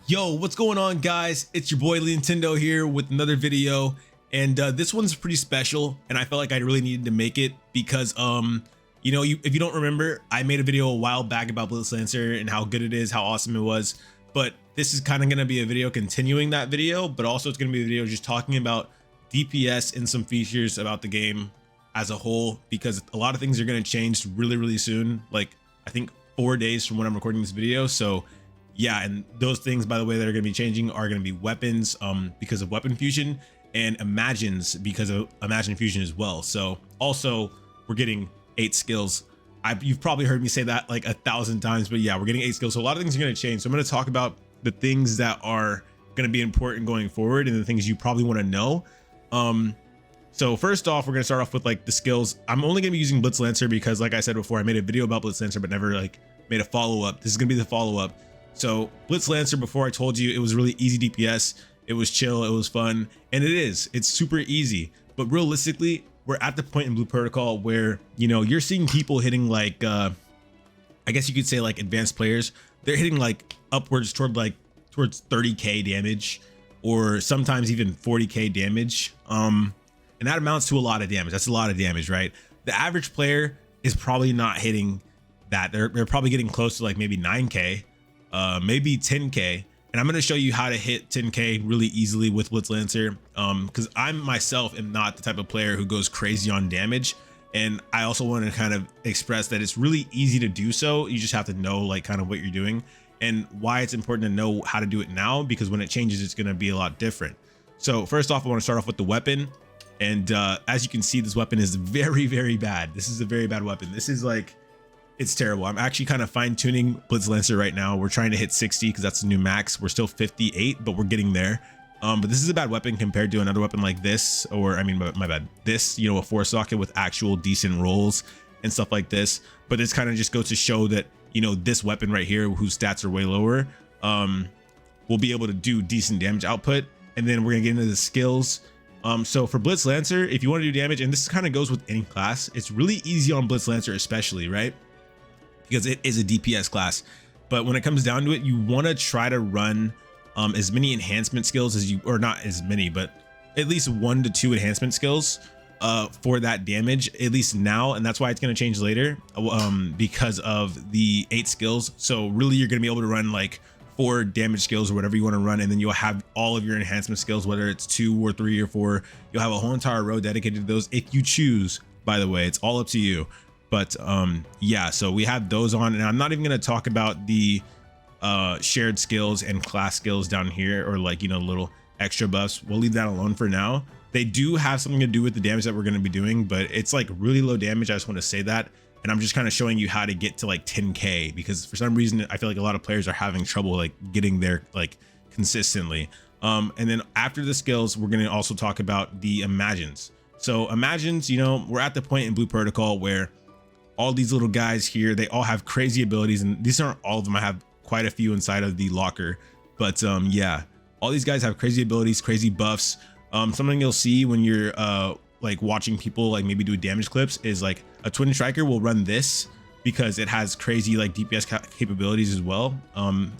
Yo, what's going on, guys? It's your boy Nintendo here with another video, and this one's pretty special, and I felt like I really needed to make it because if you don't remember, I made a video a while back about Blitz Lancer and how good it is, how awesome it was. But this is kind of going to be a video continuing that video, but also it's going to be a video just talking about DPS and some features about the game as a whole, because a lot of things are going to change really soon, like I think 4 days from when I'm recording this video. So yeah, and those things, by the way, that are going to be changing are going to be weapons because of weapon fusion, and imagines because of imagine fusion as well. So also we're getting 8 skills. You've probably heard me say that like 1,000 times, but yeah, we're getting 8 skills. So a lot of things are going to change. So I'm going to talk about the things that are going to be important going forward and the things you probably want to know. So first off, we're going to start off with like the skills. I'm only going to be using Blitz Lancer because, like I said before, I made a video about Blitz Lancer but never like made a follow-up. This is going to be the follow-up. So Blitz Lancer, before I told you, it was really easy DPS. It was chill, it was fun, and it's super easy. But realistically, we're at the point in Blue Protocol where, you're seeing people hitting like, I guess you could say like advanced players. They're hitting like upwards towards 30k damage, or sometimes even 40k damage. And that amounts to a lot of damage. That's a lot of damage, right? The average player is probably not hitting that. They're probably getting close to like maybe 9k. Maybe 10k, and I'm going to show you how to hit 10k really easily with Blitz Lancer, because I myself am not the type of player who goes crazy on damage, and I also want to kind of express that it's really easy to do so. You just have to know like kind of what you're doing and why it's important to know how to do it now, because when it changes, it's going to be a lot different. So first off, I want to start off with the weapon, and as you can see, this weapon is very bad. This is a very bad weapon. This is like, it's terrible. I'm actually kind of fine tuning Blitz Lancer right now. We're trying to hit 60 because that's the new max. We're still 58, but we're getting there. But this is a bad weapon compared to another weapon like this, or I mean, my bad. This, a 4-socket with actual decent rolls and stuff like this. But this kind of just goes to show that, this weapon right here, whose stats are way lower, will be able to do decent damage output. And then we're gonna get into the skills. So for Blitz Lancer, if you want to do damage, and this kind of goes with any class, it's really easy on Blitz Lancer especially, right? Because it is a DPS class. But when it comes down to it, you want to try to run as many enhancement skills as you, or not as many, but at least 1 to 2 enhancement skills for that damage, at least now. And that's why it's going to change later because of the 8 skills. So really, you're going to be able to run like 4 damage skills or whatever you want to run, and then you'll have all of your enhancement skills, whether it's 2 or 3 or 4. You'll have a whole entire row dedicated to those if you choose. By the way, it's all up to you. But yeah, so we have those on, and I'm not even going to talk about the shared skills and class skills down here, or like, little extra buffs. We'll leave that alone for now. They do have something to do with the damage that we're going to be doing, but it's like really low damage. I just want to say that. And I'm just kind of showing you how to get to like 10k, because for some reason I feel like a lot of players are having trouble like getting there like consistently. And then after the skills, we're going to also talk about the imagines. So imagines, we're at the point in Blue Protocol where all these little guys here, they all have crazy abilities, and these aren't all of them. I have quite a few inside of the locker, but yeah, all these guys have crazy abilities, crazy buffs. Something you'll see when you're like watching people like maybe do damage clips is like a twin striker will run this because it has crazy like DPS capabilities as well,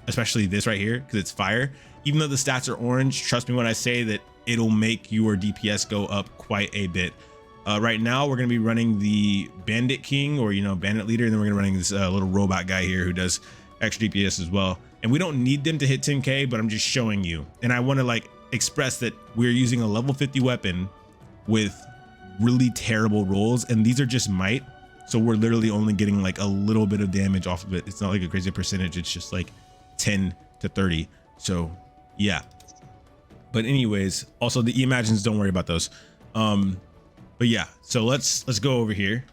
especially this right here because it's fire. Even though the stats are orange, trust me when I say that it'll make your DPS go up quite a bit. Right now, we're going to be running the Bandit King, or, Bandit Leader, and then we're going to be running this little robot guy here who does extra DPS as well. And we don't need them to hit 10k, but I'm just showing you. And I want to like express that we're using a level 50 weapon with really terrible rolls, and these are just might. So we're literally only getting like a little bit of damage off of it. It's not like a crazy percentage. It's just like 10 to 30. So yeah. But anyways, also the imagines, don't worry about those. But yeah, so let's go over here.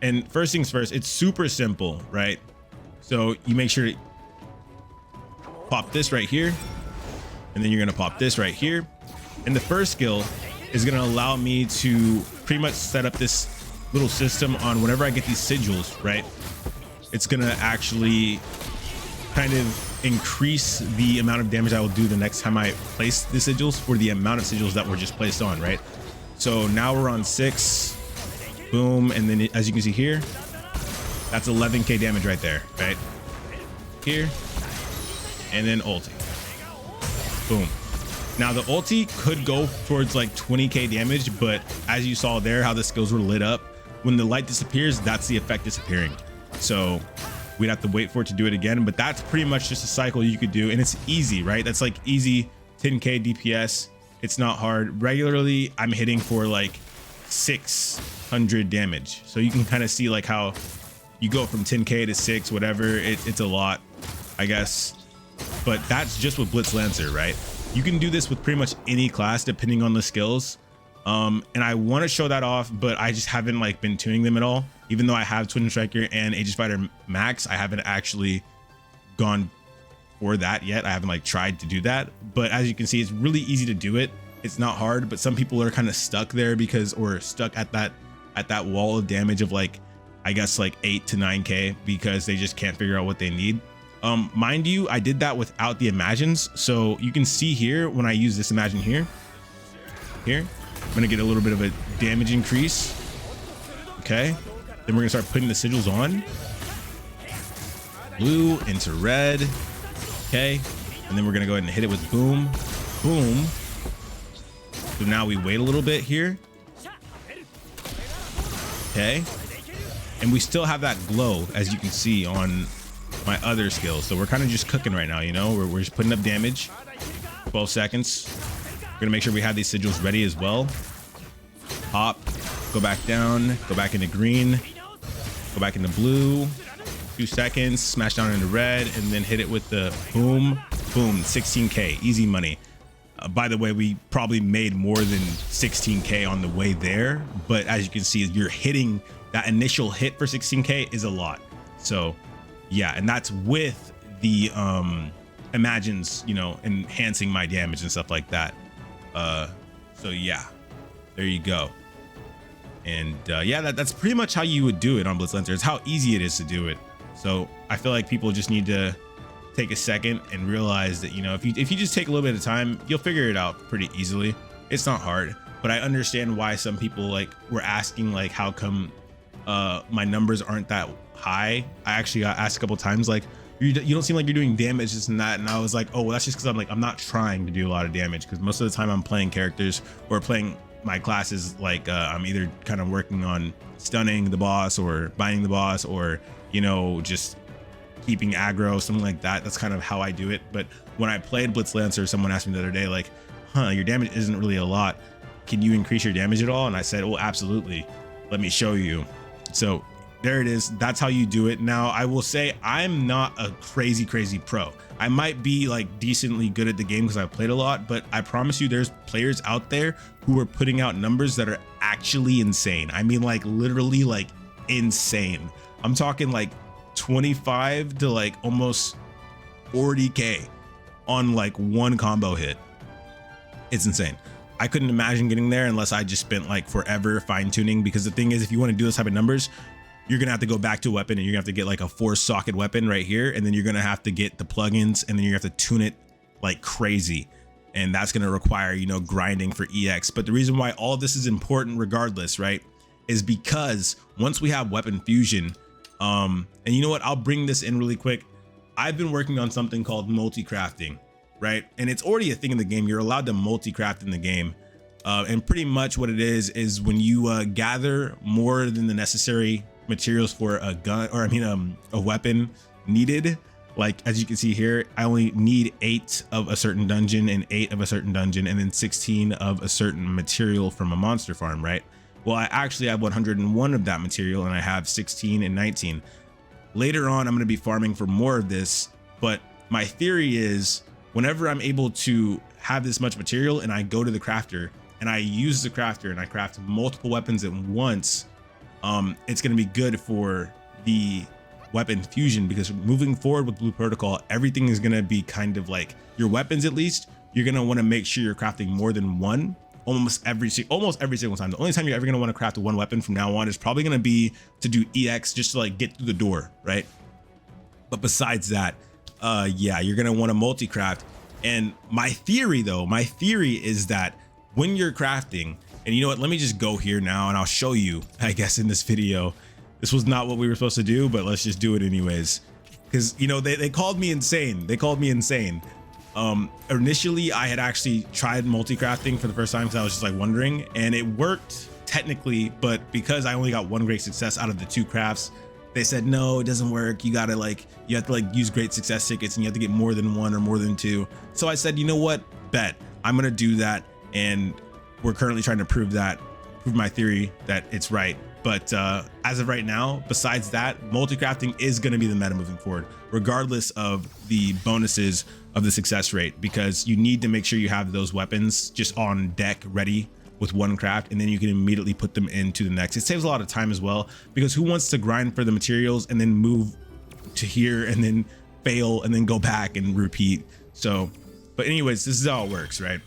And first things first, it's super simple, right? So you make sure to pop this right here, and then you're gonna pop this right here. And the first skill is gonna allow me to pretty much set up this little system on whenever I get these sigils, right? It's gonna actually kind of increase the amount of damage I will do the next time I place the sigils for the amount of sigils that were just placed on, right? So now we're on 6, boom, and then as you can see here, that's 11k damage right there, right? Here, and then ulti. Boom. Now the ulti could go towards like 20k damage, but as you saw there, how the skills were lit up, when the light disappears, that's the effect disappearing. So we'd have to wait for it to do it again, but that's pretty much just a cycle you could do, and it's easy, right? That's like easy 10k DPS. It's not hard. Regularly, I'm hitting for like 600 damage. So you can kind of see like how you go from 10k to 6, whatever. It's a lot, I guess. But that's just with Blitz Lancer, right? You can do this with pretty much any class depending on the skills. And I want to show that off, but I just haven't like been tuning them at all. Even though I have Twin Striker and Aegis Fighter Max, I haven't actually gone for that yet. I haven't like tried to do that, but as you can see, it's really easy to do it. It's not hard, but some people are kind of stuck there because, or stuck at that wall of damage of like, I guess like 8 to 9k because they just can't figure out what they need. Mind you, I did that without the imagines. So you can see here, when I use this imagine here, I'm gonna get a little bit of a damage increase. Okay, then we're gonna start putting the sigils on. Blue into red. Okay, and then we're gonna go ahead and hit it with boom, boom. So now we wait a little bit here. Okay, and we still have that glow, as you can see on my other skills. So we're kind of just cooking right now, you know, we're just putting up damage. 12 seconds. We're gonna make sure we have these sigils ready as well. Pop, go back down, go back into green, go back into blue. 2 seconds, smash down into red, and then hit it with the boom, boom. 16k, easy money. By the way, we probably made more than 16k on the way there, but as you can see, you're hitting that initial hit for 16k is a lot. So yeah, and that's with the imagines, you know, enhancing my damage and stuff like that. So yeah, there you go. And yeah, that's pretty much how you would do it on Blitz Lancer. It's how easy it is to do it. So I feel like people just need to take a second and realize that, you know, if you just take a little bit of time, you'll figure it out pretty easily. It's not hard, but I understand why some people like were asking like, how come my numbers aren't that high? I actually got asked a couple times like, you don't seem like you're doing damage, this and that, and I was like, oh well, that's just because I'm not trying to do a lot of damage, because most of the time I'm playing characters or playing my classes like I'm either kind of working on stunning the boss or binding the boss, or you know, just keeping aggro, something like that. That's kind of how I do it. But when I played Blitz Lancer, someone asked me the other day like, your damage isn't really a lot, can you increase your damage at all? And I said, oh absolutely, let me show you. So there it is. That's how you do it. Now I will say I'm not a crazy pro. I might be like decently good at the game because I've played a lot, but I promise you there's players out there who are putting out numbers that are actually insane. I mean, like literally like insane. I'm talking like 25 to like almost 40k on like one combo hit. It's insane. I couldn't imagine getting there unless I just spent like forever fine tuning, because the thing is, if you want to do this type of numbers, you're gonna have to go back to a weapon and you're gonna have to get like a 4-socket weapon right here, and then you're gonna have to get the plugins, and then you have to tune it like crazy, and that's gonna require, you know, grinding for EX. But the reason why all of this is important regardless, right, is because once we have weapon fusion, and you know what, I'll bring this in really quick. I've been working on something called multicrafting, right? And it's already a thing in the game. You're allowed to multicraft in the game. And pretty much what it is when you gather more than the necessary materials for a gun, or I mean a weapon needed. Like as you can see here, I only need 8 of a certain dungeon and 8 of a certain dungeon, and then 16 of a certain material from a monster farm, right? Well, I actually have 101 of that material, and I have 16 and 19. Later on, I'm going to be farming for more of this, but my theory is whenever I'm able to have this much material and I go to the crafter and I use the crafter and I craft multiple weapons at once, it's going to be good for the weapon fusion, because moving forward with Blue Protocol, everything is going to be kind of like your weapons. At least you're going to want to make sure you're crafting more than one almost every single time. The only time you're ever going to want to craft one weapon from now on is probably going to be to do EX, just to like get through the door, right? But besides that, yeah, you're going to want to multi-craft. And my theory is that when you're crafting, and you know what, let me just go here now and I'll show you, I guess, in this video. This was not what we were supposed to do, but let's just do it anyways. because you know they called me insane. They called me insane. Initially I had actually tried multi-crafting for the first time because I was just like wondering, and it worked technically, but because I only got one great success out of the 2 crafts, they said no, it doesn't work. You gotta you have to use great success tickets, and you have to get more than 1 or more than 2. So I said, you know what, bet I'm gonna do that, and we're currently trying to prove my theory that it's right. But as of right now, besides that, multi-crafting is going to be the meta moving forward, regardless of the bonuses of the success rate, because you need to make sure you have those weapons just on deck ready with 1 craft, and then you can immediately put them into the next. It saves a lot of time as well, because who wants to grind for the materials and then move to here and then fail and then go back and repeat? So, but anyways, this is how it works, right?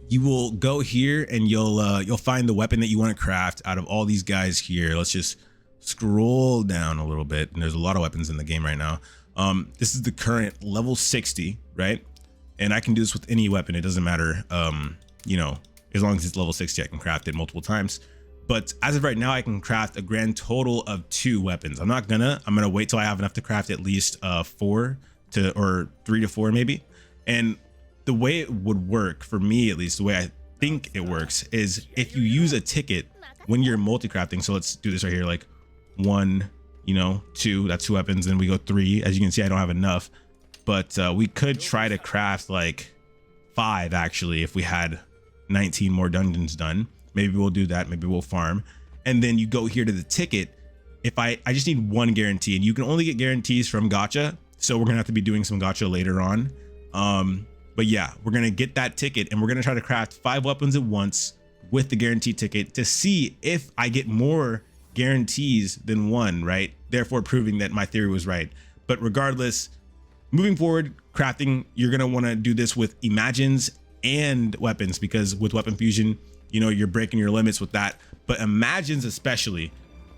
You will go here and you'll find the weapon that you want to craft out of all these guys here. Let's just scroll down a little bit, and there's a lot of weapons in the game right now. This is the current level 60, right? And I can do this with any weapon. It doesn't matter. You know, as long as it's level 60, I can craft it multiple times. But as of right now, I can craft a grand total of 2 weapons. I'm gonna wait till I have enough to craft at least 4 or 3 to 4 maybe. And the way it would work for me, at least the way I think it works, is if you use a ticket when you're multi-crafting. So let's do this right here, like 1, you know, 2, that's 2 weapons, and we go 3. As you can see, I don't have enough, but we could try to craft like 5 actually if we had 19 more dungeons done. Maybe we'll do that, maybe we'll farm. And then you go here to the ticket. If I just need 1 guarantee, and you can only get guarantees from gacha, so we're gonna have to be doing some gacha later on. But yeah, we're gonna get that ticket, and we're gonna try to craft 5 weapons at once with the guarantee ticket to see if I get more guarantees than 1, right? Therefore proving that my theory was right. But regardless, moving forward, crafting, you're gonna wanna do this with imagines and weapons, because with weapon fusion, you know, you're breaking your limits with that. But imagines especially,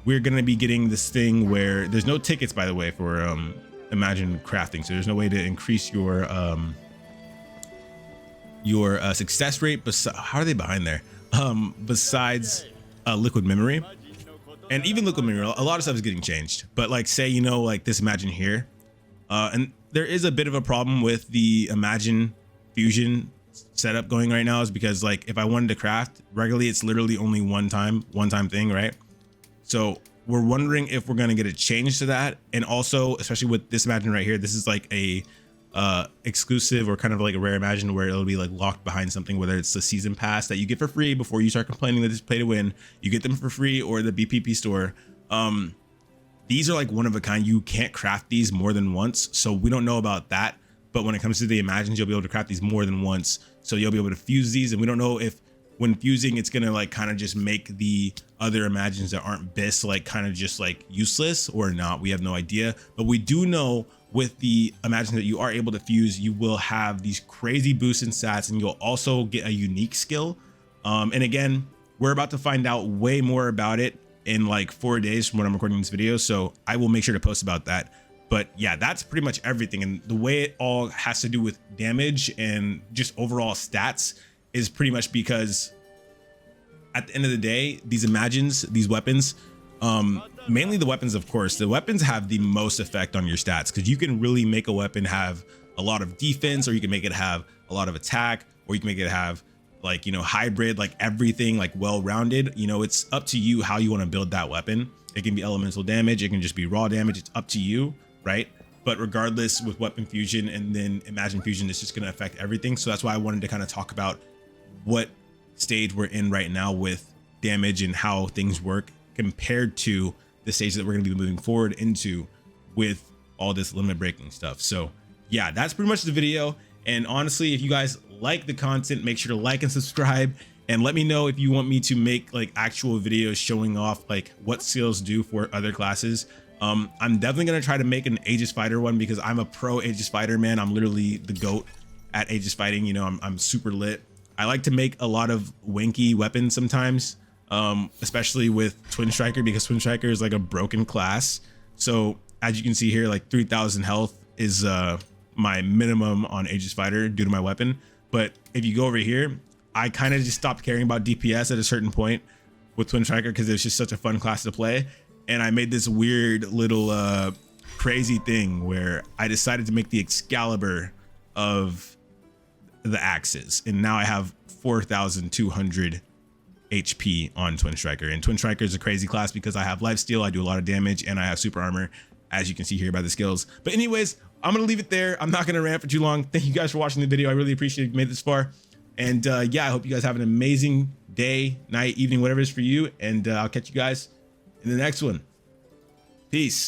we're gonna be getting this thing where there's no tickets, by the way, for imagine crafting. So there's no way to increase your success rate. How are they behind there? Besides liquid memory, and even liquid memory, a lot of stuff is getting changed. But like, say, you know, like this imagine here, and there is a bit of a problem with the imagine fusion setup going right now, is because like if I wanted to craft regularly, it's literally only one time thing, right? So we're wondering if we're going to get a change to that. And also, especially with this imagine right here, this is like a exclusive or kind of like a rare imagine where it'll be like locked behind something, whether it's the season pass that you get for free before you start complaining that it's play to win, you get them for free, or the BPP store. These are like one of a kind. You can't craft these more than once, so we don't know about that. But when it comes to the imagines, you'll be able to craft these more than once, so you'll be able to fuse these. And we don't know if when fusing, it's gonna like kind of just make the other imagines that aren't BIS like kind of just like useless or not. We have no idea. But we do know with the imagine that you are able to fuse, you will have these crazy boosts in stats, and you'll also get a unique skill. And again, we're about to find out way more about it in like 4 days from when I'm recording this video, so I will make sure to post about that. But yeah, that's pretty much everything. And the way it all has to do with damage and just overall stats is pretty much because at the end of the day, these imagines, these weapons, mainly the weapons, of course, the weapons have the most effect on your stats, because you can really make a weapon have a lot of defense, or you can make it have a lot of attack, or you can make it have like, you know, hybrid, like everything, like well-rounded. You know, it's up to you how you want to build that weapon. It can be elemental damage, it can just be raw damage. It's up to you, right? But regardless, with weapon fusion and then imagine fusion, it's just going to affect everything. So that's why I wanted to kind of talk about what stage we're in right now with damage and how things work compared to the stage that we're going to be moving forward into with all this limit breaking stuff. So yeah, that's pretty much the video. And honestly, if you guys like the content, make sure to like and subscribe, and let me know if you want me to make like actual videos showing off like what skills do for other classes. I'm definitely going to try to make an Aegis Fighter one, because I'm a pro Aegis Fighter, man. I'm literally the GOAT at Aegis fighting. You know, I'm super lit. I like to make a lot of wanky weapons sometimes, especially with Twin Striker, because Twin Striker is like a broken class. So as you can see here, like 3,000 health is my minimum on Aegis Fighter due to my weapon. But if you go over here, I kind of just stopped caring about DPS at a certain point with Twin Striker, because it's just such a fun class to play. And I made this weird little crazy thing where I decided to make the Excalibur of the axes, and now I have 4,200 HP on Twin Striker. And Twin Striker is a crazy class because I have lifesteal, I do a lot of damage, and I have super armor, as you can see here by the skills. But anyways, I'm gonna leave it there. I'm not gonna rant for too long. Thank you guys for watching the video. I really appreciate you made it this far. And yeah, I hope you guys have an amazing day, night, evening, whatever it is for you. And I'll catch you guys in the next one. Peace.